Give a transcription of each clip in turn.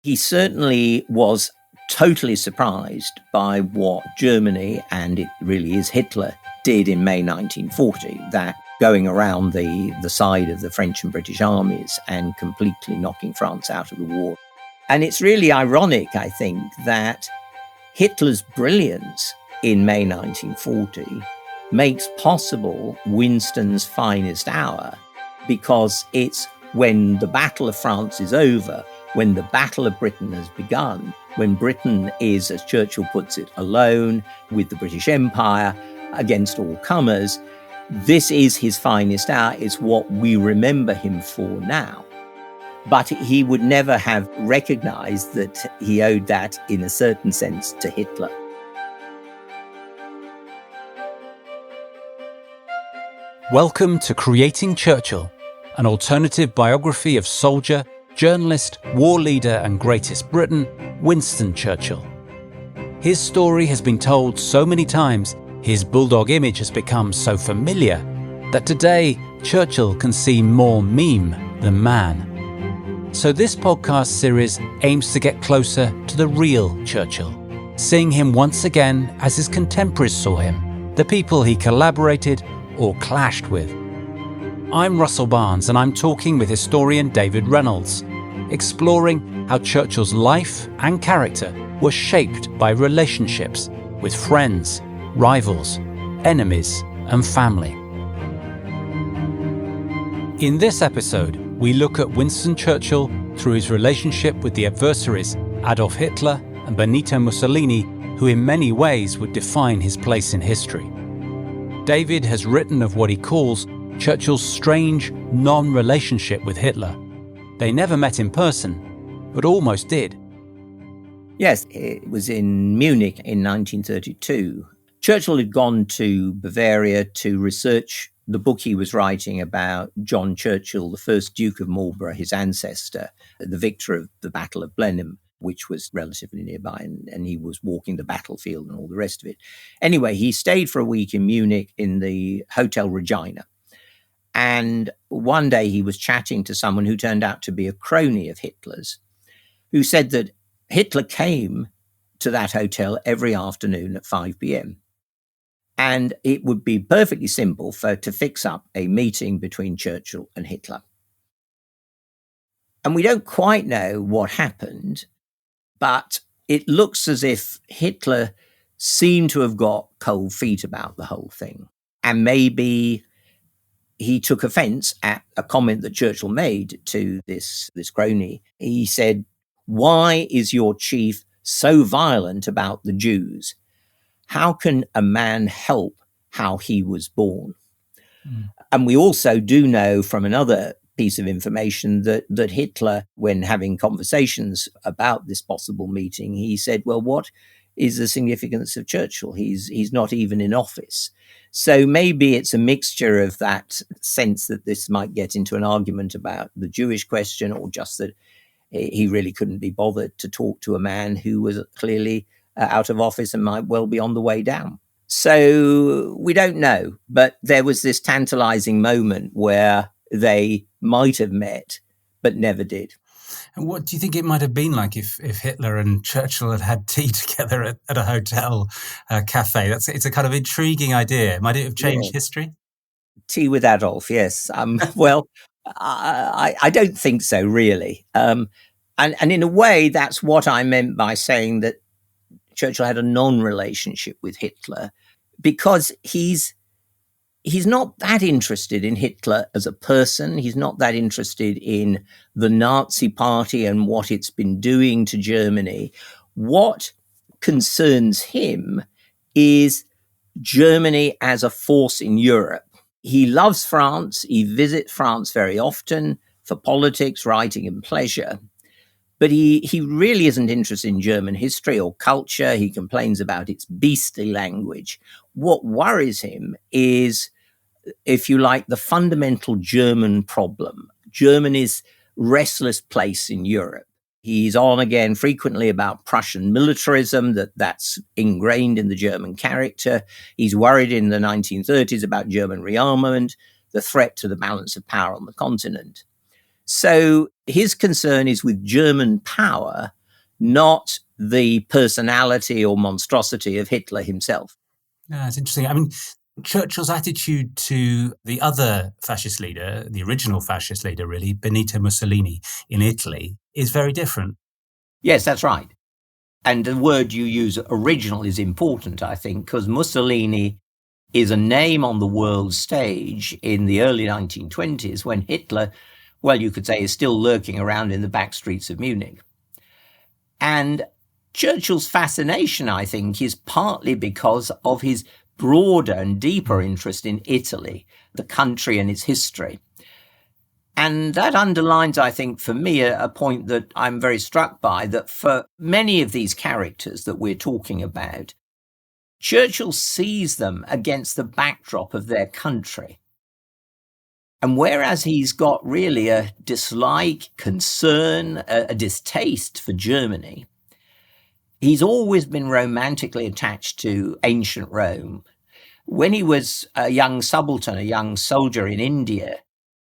He certainly was totally surprised by what Germany, and it really is Hitler, did in May 1940, that going around the side of the French and British armies and completely knocking France out of the war. And it's really ironic, I think, that Hitler's brilliance in May 1940 makes possible Winston's finest hour, because it's when the Battle of France is over, when the Battle of Britain has begun, when Britain is, as Churchill puts it, alone with the British Empire against all comers. This is his finest hour. It's what we remember him for now. But he would never have recognized that he owed that, in a certain sense, to Hitler. Welcome to Creating Churchill, an alternative biography of soldier, journalist, war leader and greatest Briton, Winston Churchill. His story has been told so many times, his bulldog image has become so familiar, that today Churchill can seem more meme than man. So this podcast series aims to get closer to the real Churchill, seeing him once again as his contemporaries saw him, the people he collaborated or clashed with. I'm Russell Barnes, and I'm talking with historian David Reynolds, exploring how Churchill's life and character were shaped by relationships with friends, rivals, enemies, and family. In this episode, we look at Winston Churchill through his relationship with the adversaries Adolf Hitler and Benito Mussolini, who in many ways would define his place in history. David has written of what he calls Churchill's strange non-relationship with Hitler. They never met in person, but almost did. Yes, it was in Munich in 1932. Churchill had gone to Bavaria to research the book he was writing about John Churchill, the first Duke of Marlborough, his ancestor, the victor of the Battle of Blenheim, which was relatively nearby, and he was walking the battlefield and all the rest of it. Anyway, he stayed for a week in Munich in the Hotel Regina. And one day he was chatting to someone who turned out to be a crony of Hitler's, who said that Hitler came to that hotel every afternoon at 5 p.m. And it would be perfectly simple to fix up a meeting between Churchill and Hitler. And we don't quite know what happened, but it looks as if Hitler seemed to have got cold feet about the whole thing. And maybe he took offense at a comment that Churchill made to this crony. He said, "Why is your chief so violent about the Jews? How can a man help how he was born?" And we also do know from another piece of information that Hitler, when having conversations about this possible meeting, he said, well, what is the significance of Churchill? He's not even in office. So maybe it's a mixture of that sense that this might get into an argument about the Jewish question, or just that he really couldn't be bothered to talk to a man who was clearly out of office and might well be on the way down. So we don't know, but there was this tantalizing moment where they might have met, but never did. And what do you think it might have been like if Hitler and Churchill had tea together at a hotel cafe? It's a kind of intriguing idea. Might it have changed history? Tea with Adolf, yes. Well, I don't think so, really. And in a way, that's what I meant by saying that Churchill had a non-relationship with Hitler, because he's not that interested in Hitler as a person. He's not that interested in the Nazi Party and what it's been doing to Germany. What concerns him is Germany as a force in Europe. He loves France. He visits France very often for politics, writing and pleasure. But he really isn't interested in German history or culture. He complains about its beastly language. What worries him is, if you like, the fundamental German problem, Germany's restless place in Europe. He's on again frequently about Prussian militarism, that's ingrained in the German character. He's worried in the 1930s about German rearmament, the threat to the balance of power on the continent. So his concern is with German power, not the personality or monstrosity of Hitler himself. Yeah, it's interesting. I mean, Churchill's attitude to the other fascist leader, the original fascist leader, really, Benito Mussolini in Italy, is very different. Yes, that's right. And the word you use, original, is important, I think, because Mussolini is a name on the world stage in the early 1920s when Hitler, well, you could say, is still lurking around in the back streets of Munich. And Churchill's fascination, I think, is partly because of his broader and deeper interest in Italy, the country and its history. And that underlines, I think, for me, a point that I'm very struck by, that for many of these characters that we're talking about, Churchill sees them against the backdrop of their country. And whereas he's got really a dislike, concern, a distaste for Germany, he's always been romantically attached to ancient Rome. When he was a young subaltern, a young soldier in India,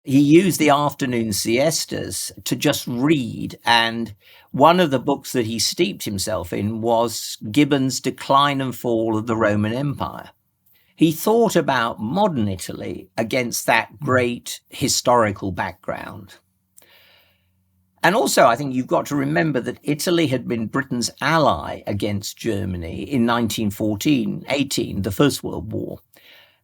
he used the afternoon siestas to just read. And one of the books that he steeped himself in was Gibbon's Decline and Fall of the Roman Empire. He thought about modern Italy against that great historical background. And also, I think you've got to remember that Italy had been Britain's ally against Germany in 1914-18, the First World War.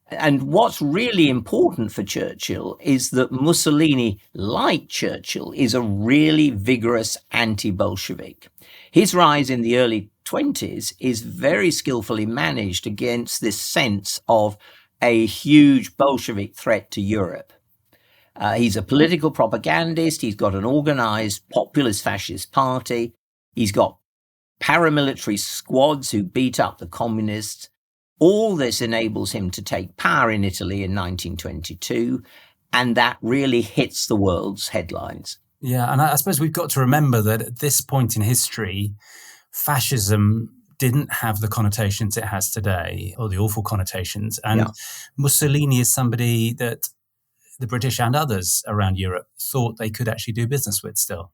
And what's really important for Churchill is that Mussolini, like Churchill, is a really vigorous anti-Bolshevik. His rise in the early 20s is very skillfully managed against this sense of a huge Bolshevik threat to Europe. He's a political propagandist. He's got an organized populist fascist party. He's got paramilitary squads who beat up the communists. All this enables him to take power in Italy in 1922, and that really hits the world's headlines. Yeah, and I suppose we've got to remember that at this point in history, fascism didn't have the connotations it has today, or the awful connotations. And Mussolini is somebody that the British and others around Europe thought they could actually do business with still.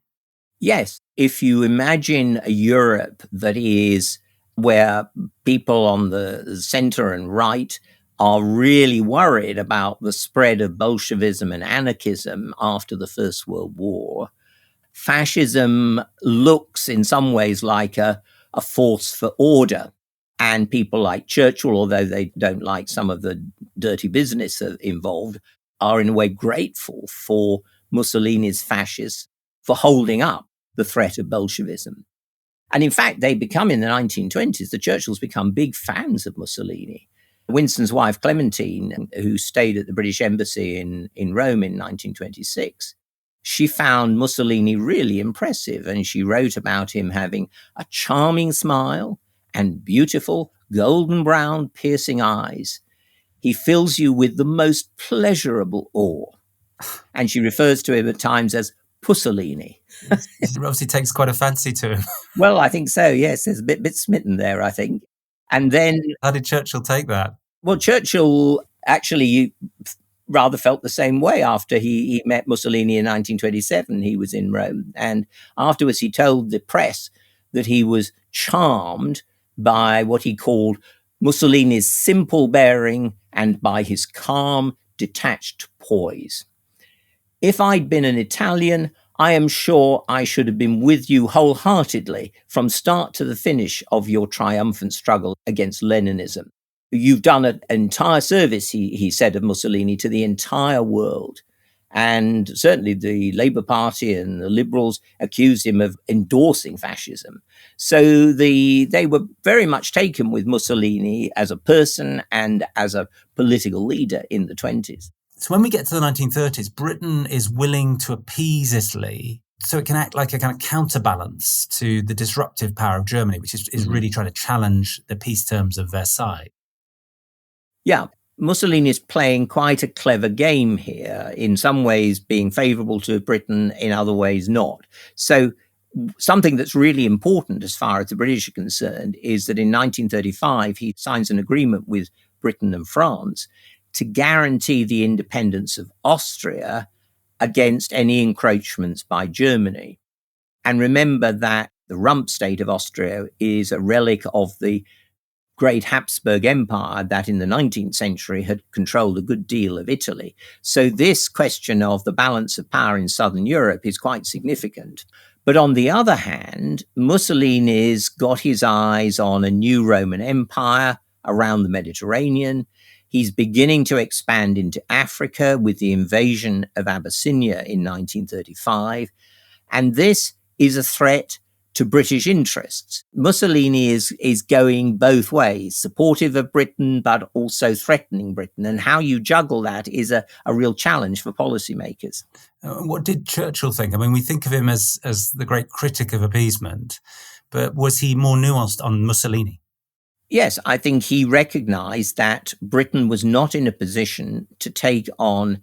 Yes, if you imagine a Europe that is where people on the center and right are really worried about the spread of Bolshevism and anarchism after the First World War, fascism looks in some ways like a force for order. And people like Churchill, although they don't like some of the dirty business involved, are in a way grateful for Mussolini's fascists for holding up the threat of Bolshevism. And in fact, they become, in the 1920s, the Churchills become big fans of Mussolini. Winston's wife, Clementine, who stayed at the British Embassy in Rome in 1926, she found Mussolini really impressive, and she wrote about him having a charming smile and beautiful golden brown piercing eyes. He fills you with the most pleasurable awe. And she refers to him at times as Pussolini. He obviously takes quite a fancy to him. Well, I think so, yes. There's a bit smitten there, I think. And then... How did Churchill take that? Well, Churchill actually rather felt the same way after he met Mussolini in 1927. He was in Rome. And afterwards he told the press that he was charmed by what he called Mussolini's simple bearing and by his calm, detached poise. If I'd been an Italian, I am sure I should have been with you wholeheartedly from start to the finish of your triumphant struggle against Leninism. You've done an entire service, he said of Mussolini, to the entire world. And certainly the Labour Party and the Liberals accused him of endorsing fascism. So they were very much taken with Mussolini as a person and as a political leader in the 20s. So when we get to the 1930s, Britain is willing to appease Italy so it can act like a kind of counterbalance to the disruptive power of Germany, which is really trying to challenge the peace terms of Versailles. Yeah, Mussolini is playing quite a clever game here, in some ways being favourable to Britain, in other ways not. So something that's really important as far as the British are concerned is that in 1935 he signs an agreement with Britain and France to guarantee the independence of Austria against any encroachments by Germany. And remember that the rump state of Austria is a relic of the great Habsburg Empire that in the 19th century had controlled a good deal of Italy. So this question of the balance of power in Southern Europe is quite significant. But on the other hand, Mussolini's got his eyes on a new Roman Empire around the Mediterranean. He's beginning to expand into Africa with the invasion of Abyssinia in 1935. And this is a threat to British interests. Mussolini is going both ways, supportive of Britain, but also threatening Britain. And how you juggle that is a real challenge for policymakers. What did Churchill think? I mean, we think of him as the great critic of appeasement, but was he more nuanced on Mussolini? Yes, I think he recognized that Britain was not in a position to take on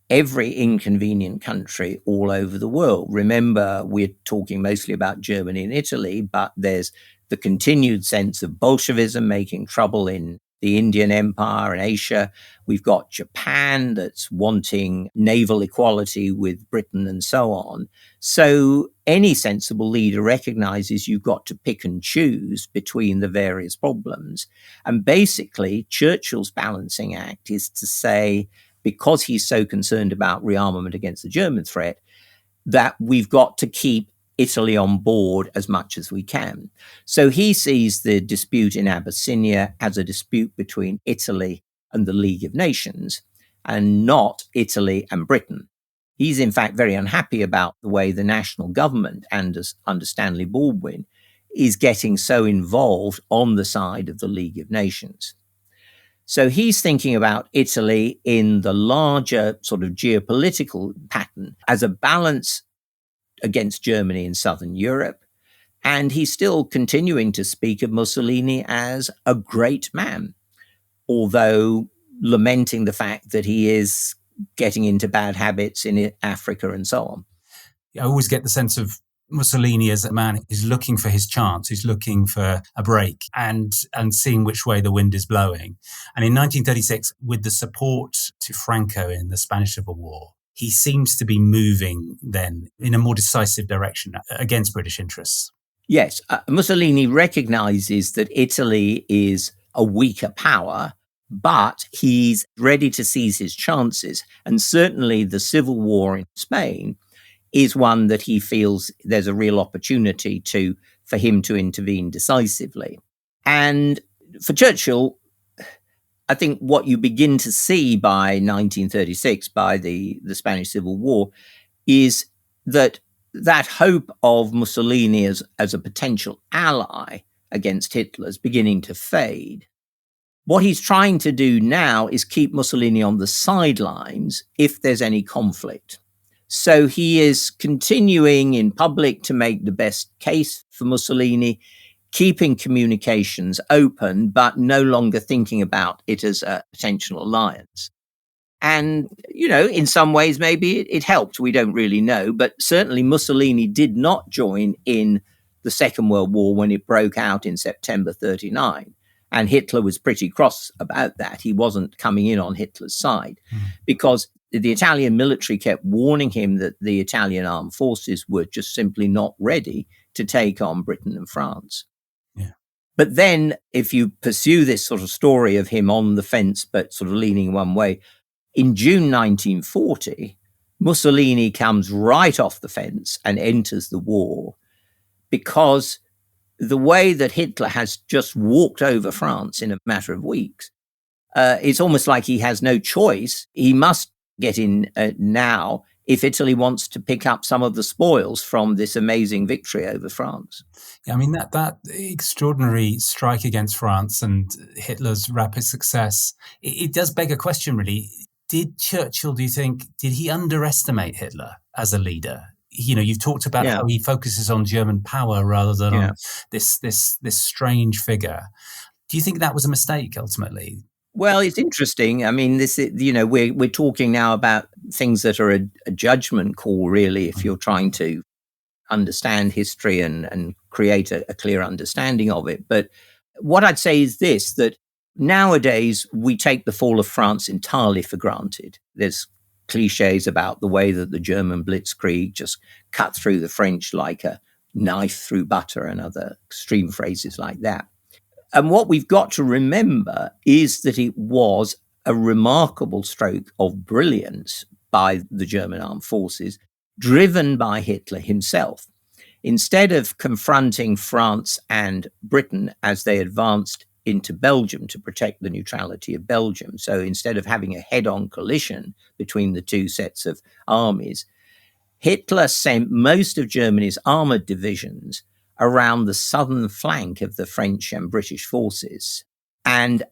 every inconvenient country all over the world. Remember, we're talking mostly about Germany and Italy, but there's the continued sense of Bolshevism making trouble in the Indian Empire and Asia. We've got Japan that's wanting naval equality with Britain and so on. So any sensible leader recognizes you've got to pick and choose between the various problems. And basically, Churchill's balancing act is to say, because he's so concerned about rearmament against the German threat, that we've got to keep Italy on board as much as we can. So he sees the dispute in Abyssinia as a dispute between Italy and the League of Nations and not Italy and Britain. He's in fact very unhappy about the way the national government under Stanley Baldwin is getting so involved on the side of the League of Nations. So he's thinking about Italy in the larger sort of geopolitical pattern as a balance against Germany in Southern Europe. And he's still continuing to speak of Mussolini as a great man, although lamenting the fact that he is getting into bad habits in Africa and so on. I always get the sense of Mussolini as a man who's looking for his chance, who's looking for a break and seeing which way the wind is blowing. And in 1936, with the support to Franco in the Spanish Civil War, he seems to be moving then in a more decisive direction against British interests. Yes, Mussolini recognizes that Italy is a weaker power, but he's ready to seize his chances. And certainly the civil war in Spain is one that he feels there's a real opportunity for him to intervene decisively. And for Churchill, I think what you begin to see by 1936, by the Spanish Civil War, is that hope of Mussolini as a potential ally against Hitler is beginning to fade. What he's trying to do now is keep Mussolini on the sidelines if there's any conflict. So he is continuing in public to make the best case for Mussolini, keeping communications open, but no longer thinking about it as a potential alliance. And, in some ways, maybe it helped. We don't really know. But certainly Mussolini did not join in the Second World War when it broke out in September 1939. And Hitler was pretty cross about that. He wasn't coming in on Hitler's side because the Italian military kept warning him that the Italian armed forces were just simply not ready to take on Britain and France. Yeah. But then if you pursue this sort of story of him on the fence, but sort of leaning one way, in June 1940, Mussolini comes right off the fence and enters the war because the way that Hitler has just walked over France in a matter of weeks, it's almost like he has no choice. He must get in now if Italy wants to pick up some of the spoils from this amazing victory over France. Yeah, I mean, that extraordinary strike against France and Hitler's rapid success, it does beg a question, really. Did Churchill, do you think, did he underestimate Hitler as a leader? You've talked about how he focuses on German power rather than on this strange figure. Do you think that was a mistake ultimately? Well, it's interesting. I mean, this is, we're talking now about things that are a judgment call, really, if you're trying to understand history and create a clear understanding of it. But what I'd say is this, that nowadays we take the fall of France entirely for granted. There's, cliches about the way that the German blitzkrieg just cut through the French like a knife through butter and other extreme phrases like that. And what we've got to remember is that it was a remarkable stroke of brilliance by the German armed forces, driven by Hitler himself. Instead of confronting France and Britain as they advanced into Belgium to protect the neutrality of Belgium, so instead of having a head-on collision between the two sets of armies, Hitler sent most of Germany's armored divisions around the southern flank of the French and British forces and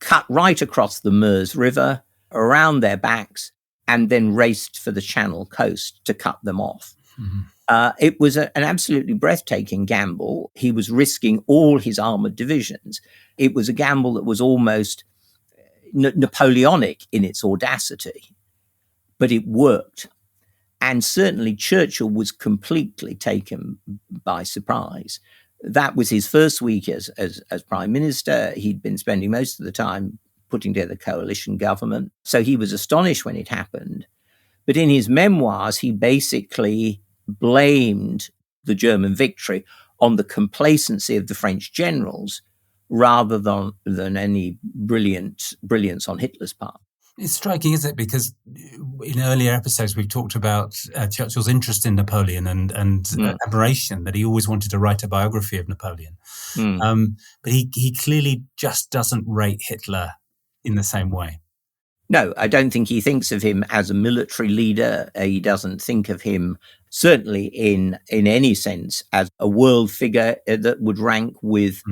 cut right across the Meuse River, around their backs, and then raced for the Channel coast to cut them off. It was an absolutely breathtaking gamble. He was risking all his armored divisions. It was a gamble that was almost Napoleonic in its audacity, but it worked. And certainly Churchill was completely taken by surprise. That was his first week as prime minister. He'd been spending most of the time putting together a coalition government. So he was astonished when it happened. But in his memoirs, he basically blamed the German victory on the complacency of the French generals rather than any brilliance on Hitler's part. It's striking, isn't it? Because in earlier episodes, we've talked about Churchill's interest in Napoleon and admiration, that he always wanted to write a biography of Napoleon. But he clearly just doesn't rate Hitler in the same way. No, I don't think he thinks of him as a military leader. He doesn't think of him, certainly in any sense, as a world figure that would rank with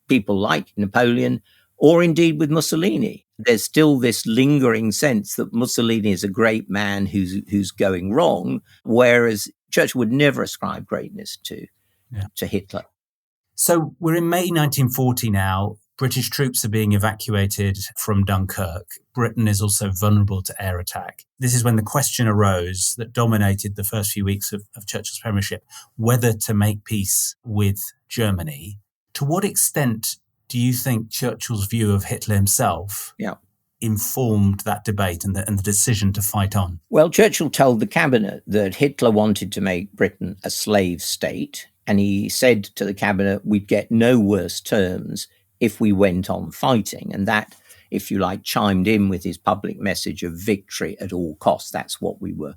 people like Napoleon or indeed with Mussolini. There's still this lingering sense that Mussolini is a great man who's going wrong, whereas Churchill would never ascribe greatness to Hitler. So we're in May 1940 now. British troops are being evacuated from Dunkirk. Britain is also vulnerable to air attack. This is when the question arose that dominated the first few weeks of Churchill's premiership, whether to make peace with Germany. To what extent do you think Churchill's view of Hitler himself informed that debate and the decision to fight on? Well, Churchill told the cabinet that Hitler wanted to make Britain a slave state, and he said to the cabinet, we'd get no worse terms if we went on fighting. And that, if you like, chimed in with his public message of victory at all costs. That's what we were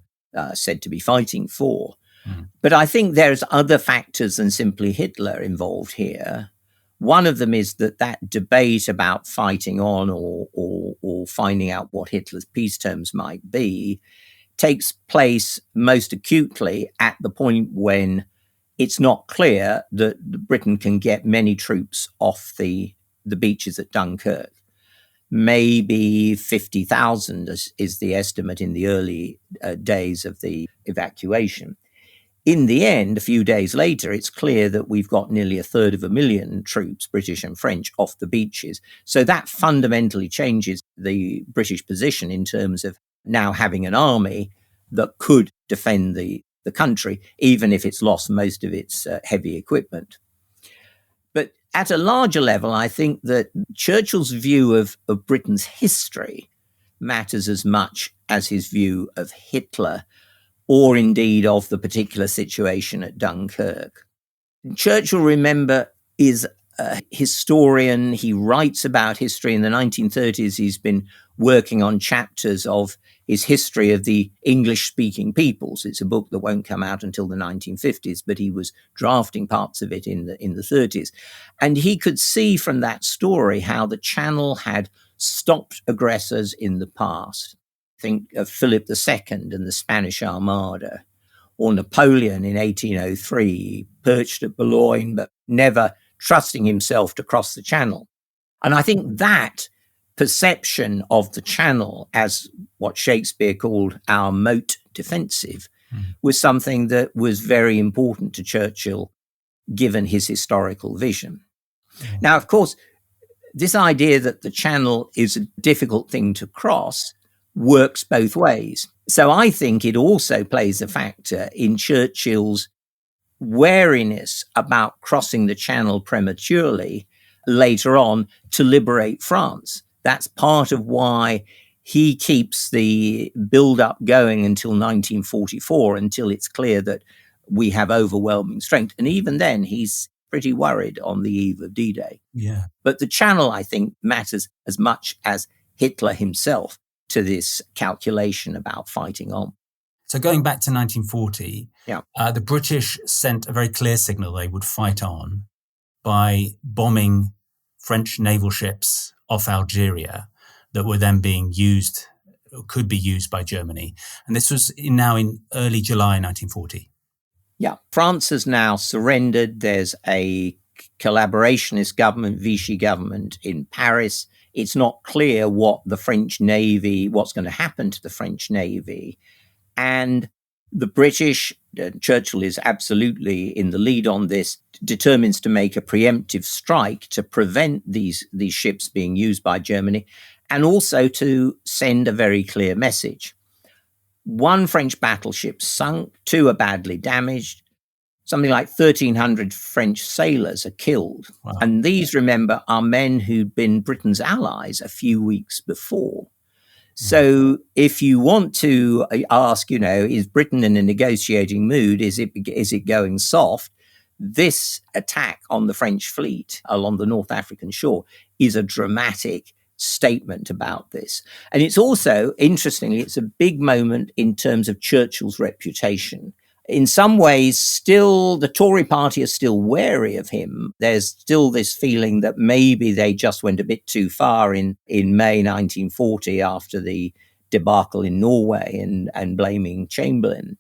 said to be fighting for. But I think there's other factors than simply Hitler involved here. One of them is that debate about fighting on or finding out what Hitler's peace terms might be takes place most acutely at the point when it's not clear that Britain can get many troops off the beaches at Dunkirk. Maybe 50,000 is the estimate in the early days of the evacuation. In the end, a few days later, it's clear that we've got nearly 250,000 troops, British and French, off the beaches. So that fundamentally changes the British position in terms of now having an army that could defend the country, even if it's lost most of its heavy equipment. But at a larger level, I think that Churchill's view of Britain's history matters as much as his view of Hitler, or indeed of the particular situation at Dunkirk. Churchill, remember, is a historian. He writes about history. In the 1930s, he's been working on chapters of his history of the English-speaking peoples. It's a book that won't come out until the 1950s, but he was drafting parts of it in the 30s. And he could see from that story how the Channel had stopped aggressors in the past. Think of Philip II and the Spanish Armada, or Napoleon in 1803, perched at Boulogne, but never trusting himself to cross the Channel. And I think that perception of the Channel as what Shakespeare called our moat defensive was something that was very important to Churchill, given his historical vision. Now, of course, this idea that the Channel is a difficult thing to cross works both ways. So I think it also plays a factor in Churchill's wariness about crossing the Channel prematurely later on to liberate France. That's part of why he keeps the build-up going until 1944, until it's clear that we have overwhelming strength. And even then, he's pretty worried on the eve of D-Day. Yeah. But the channel, I think, matters as much as Hitler himself to this calculation about fighting on. So going back to 1940, Yeah. The British sent a very clear signal they would fight on by bombing French naval ships off Algeria that were then being used, or could be used by Germany. And this was now in early July 1940. Yeah, France has now surrendered. There's a collaborationist government, Vichy government in Paris. It's not clear what the French Navy, what's going to happen to the French Navy. And the British, Churchill is absolutely in the lead on this, determines to make a preemptive strike to prevent these ships being used by Germany, and also to send a very clear message. One French battleship sunk, 2 are badly damaged. Something like 1,300 French sailors are killed. Wow. And these, remember, are men who'd been Britain's allies a few weeks before. So if you want to ask, is Britain in a negotiating mood? Is it going soft? This attack on the French fleet along the North African shore is a dramatic statement about this. And it's also, interestingly, it's a big moment in terms of Churchill's reputation. In some ways, still, the Tory party is still wary of him. There's still this feeling that maybe they just went a bit too far in May 1940 after the debacle in Norway and blaming Chamberlain.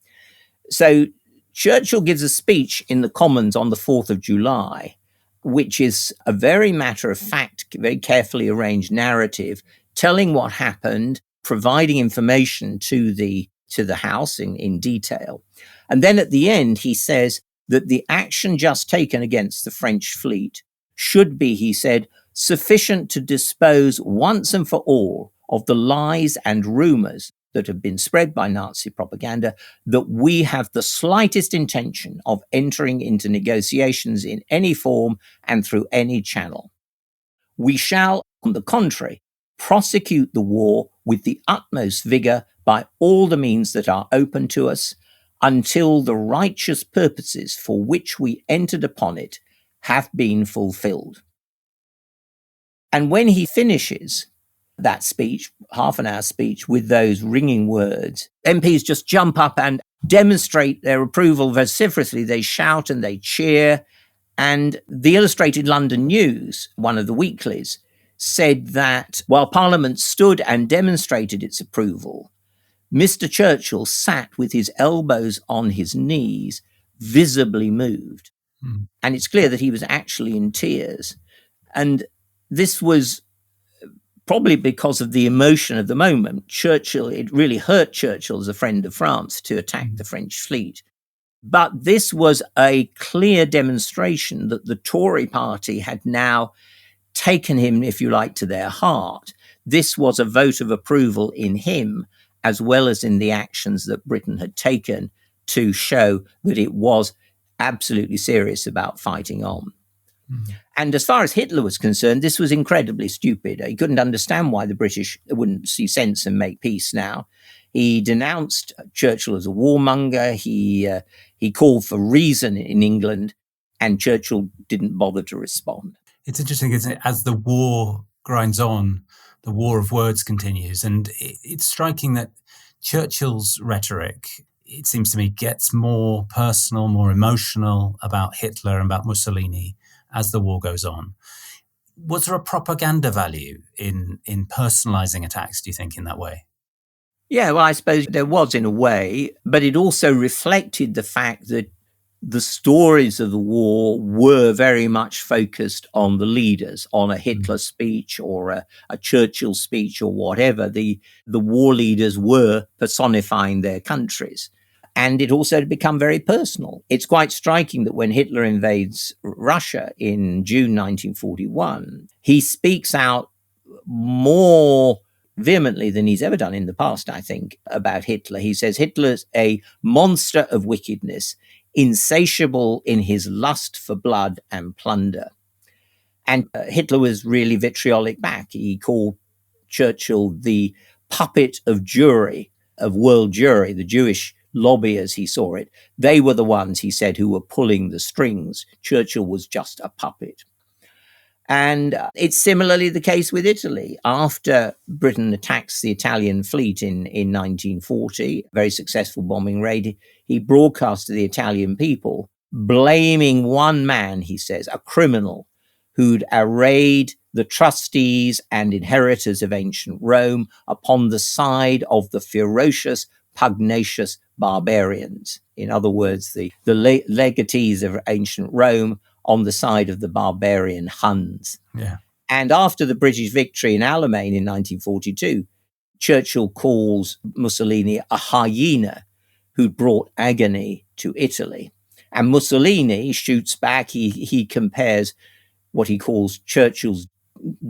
So Churchill gives a speech in the Commons on the 4th of July, which is a very matter-of-fact, very carefully arranged narrative, telling what happened, providing information to the House in detail. And then at the end, he says that the action just taken against the French fleet should be, he said, sufficient to dispose once and for all of the lies and rumors that have been spread by Nazi propaganda that we have the slightest intention of entering into negotiations in any form and through any channel. We shall, on the contrary, prosecute the war with the utmost vigor by all the means that are open to us, until the righteous purposes for which we entered upon it have been fulfilled. And when he finishes that speech, half an hour speech, with those ringing words, MPs just jump up and demonstrate their approval vociferously. They shout and they cheer. And the Illustrated London News, one of the weeklies, said that while Parliament stood and demonstrated its approval, Mr. Churchill sat with his elbows on his knees, visibly moved. And it's clear that he was actually in tears. And this was probably because of the emotion of the moment. Churchill, it really hurt Churchill as a friend of France to attack the French fleet. But this was a clear demonstration that the Tory party had now taken him, if you like, to their heart. This was a vote of approval in him, as well as in the actions that Britain had taken to show that it was absolutely serious about fighting on. And as far as Hitler was concerned, this was incredibly stupid. He couldn't understand why the British wouldn't see sense and make peace now. He denounced Churchill as a warmonger. He called for reason in England, and Churchill didn't bother to respond. It's interesting, isn't it? As the war grinds on, the war of words continues. And it's striking that Churchill's rhetoric, it seems to me, gets more personal, more emotional about Hitler and about Mussolini as the war goes on. Was there a propaganda value in personalizing attacks, do you think, in that way? Yeah, well, I suppose there was in a way, but it also reflected the fact that the stories of the war were very much focused on the leaders, on a Hitler speech or a Churchill speech or whatever. The war leaders were personifying their countries. And it also had become very personal. It's quite striking that when Hitler invades Russia in June 1941, he speaks out more vehemently than he's ever done in the past, I think, about Hitler. He says Hitler's a monster of wickedness, insatiable in his lust for blood and plunder. And Hitler was really vitriolic back. He called Churchill the puppet of world Jewry, the Jewish lobby as he saw it. They were the ones, he said, who were pulling the strings. Churchill was just a puppet. And it's similarly the case with Italy. After Britain attacks the Italian fleet in 1940, very successful bombing raid, he broadcast to the Italian people, blaming one man, he says, a criminal who'd arrayed the trustees and inheritors of ancient Rome upon the side of the ferocious, pugnacious barbarians. In other words, the legatees of ancient Rome on the side of the barbarian Huns. Yeah. And after the British victory in Alamein in 1942, Churchill calls Mussolini a hyena who brought agony to Italy. And Mussolini shoots back. He compares what he calls Churchill's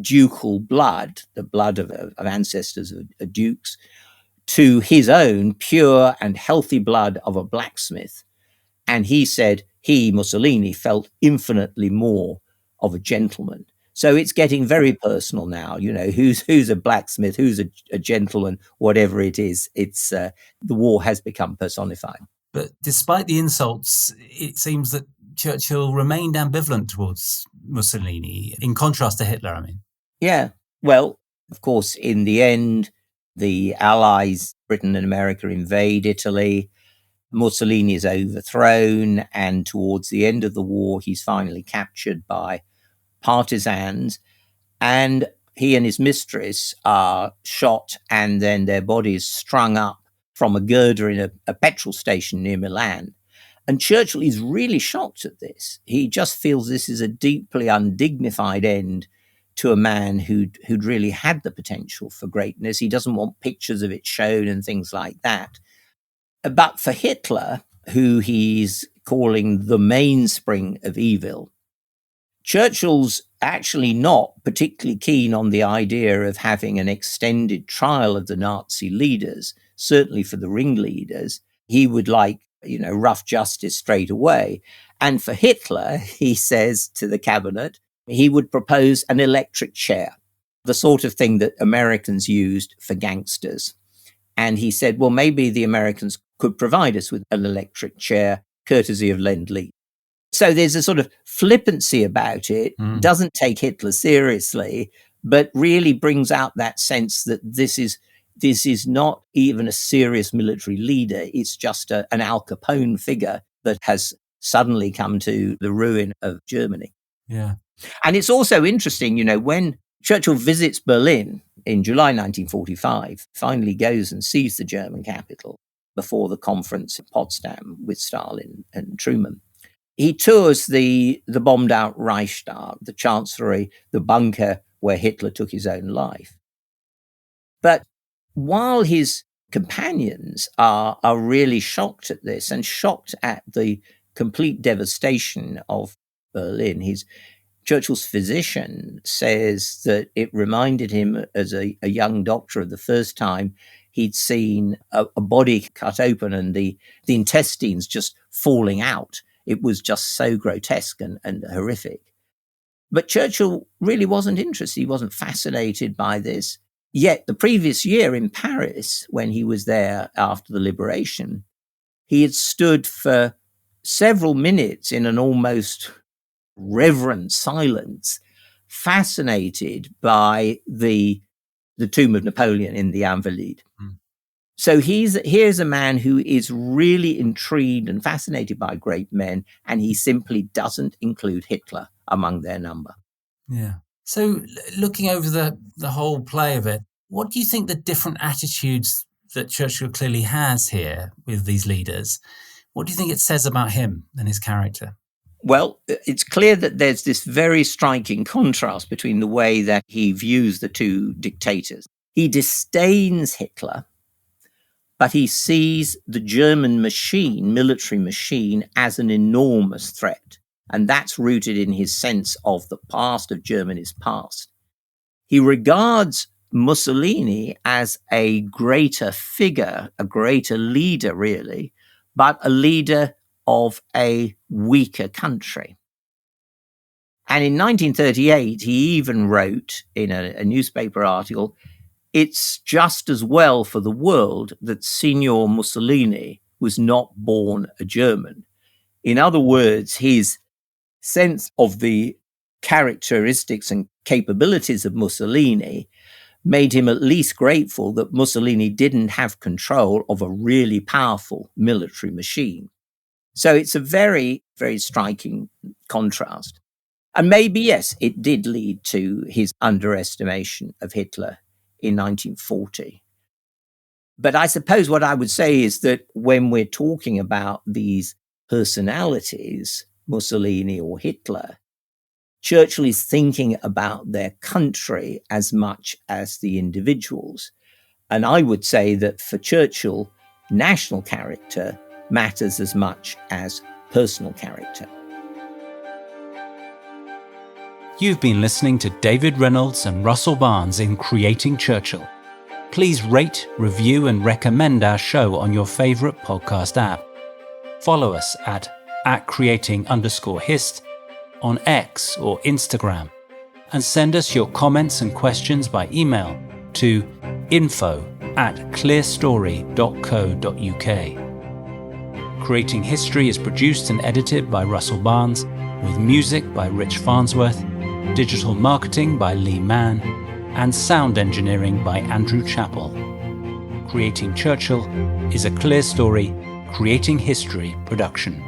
ducal blood, the blood of ancestors of dukes, to his own pure and healthy blood of a blacksmith. And he said Mussolini, felt infinitely more of a gentleman. So it's getting very personal now, who's a blacksmith, who's a gentleman, whatever it is. It's the war has become personified. But despite the insults, it seems that Churchill remained ambivalent towards Mussolini, in contrast to Hitler, I mean. Yeah. Well, of course, in the end, the Allies, Britain and America, invade Italy. Mussolini is overthrown, and towards the end of the war, he's finally captured by partisans, and he and his mistress are shot, and then their bodies strung up from a girder in a petrol station near Milan. And Churchill is really shocked at this. He just feels this is a deeply undignified end to a man who'd really had the potential for greatness. He doesn't want pictures of it shown and things like that. But for Hitler, who he's calling the mainspring of evil, Churchill's actually not particularly keen on the idea of having an extended trial of the Nazi leaders, certainly for the ringleaders. He would like, rough justice straight away. And for Hitler, he says to the cabinet, he would propose an electric chair, the sort of thing that Americans used for gangsters. And he said, well, maybe the Americans could provide us with an electric chair, courtesy of Lend-Lease. So there's a sort of flippancy about it, doesn't take Hitler seriously, but really brings out that sense that this is not even a serious military leader. It's just an Al Capone figure that has suddenly come to the ruin of Germany. Yeah. And it's also interesting, when Churchill visits Berlin in July 1945, finally goes and sees the German capital before the conference in Potsdam with Stalin and Truman. He tours the bombed out Reichstag, the Chancellery, the bunker where Hitler took his own life. But while his companions are really shocked at this and shocked at the complete devastation of Berlin, Churchill's physician says that it reminded him as a young doctor of the first time he'd seen a body cut open and the intestines just falling out. It was just so grotesque and horrific. But Churchill really wasn't interested. He wasn't fascinated by this. Yet the previous year in Paris, when he was there after the liberation, he had stood for several minutes in an almost reverent silence, fascinated by the tomb of Napoleon in the Invalides. So here's a man who is really intrigued and fascinated by great men, and he simply doesn't include Hitler among their number. Yeah. So looking over the whole play of it, what do you think the different attitudes that Churchill clearly has here with these leaders, what do you think it says about him and his character? Well, it's clear that there's this very striking contrast between the way that he views the two dictators. He disdains Hitler, but he sees the German military machine, as an enormous threat. And that's rooted in his sense of the past, of Germany's past. He regards Mussolini as a greater figure, a greater leader, really, but a leader of a weaker country. And in 1938, he even wrote in a newspaper article, it's just as well for the world that Signor Mussolini was not born a German. In other words, his sense of the characteristics and capabilities of Mussolini made him at least grateful that Mussolini didn't have control of a really powerful military machine. So it's a very, very striking contrast. And maybe, yes, it did lead to his underestimation of Hitler in 1940. But I suppose what I would say is that when we're talking about these personalities, Mussolini or Hitler, Churchill is thinking about their country as much as the individuals. And I would say that for Churchill, national character matters as much as personal character. You've been listening to David Reynolds and Russell Barnes in Creating Churchill. Please rate, review and recommend our show on your favourite podcast app. Follow us at @creating_hist on X or Instagram, and send us your comments and questions by email to info@clearstory.co.uk. Creating History is produced and edited by Russell Barnes, with music by Rich Farnsworth, digital marketing by Lee Mann, and sound engineering by Andrew Chappell. Creating Churchill is a Clear Story, Creating History production.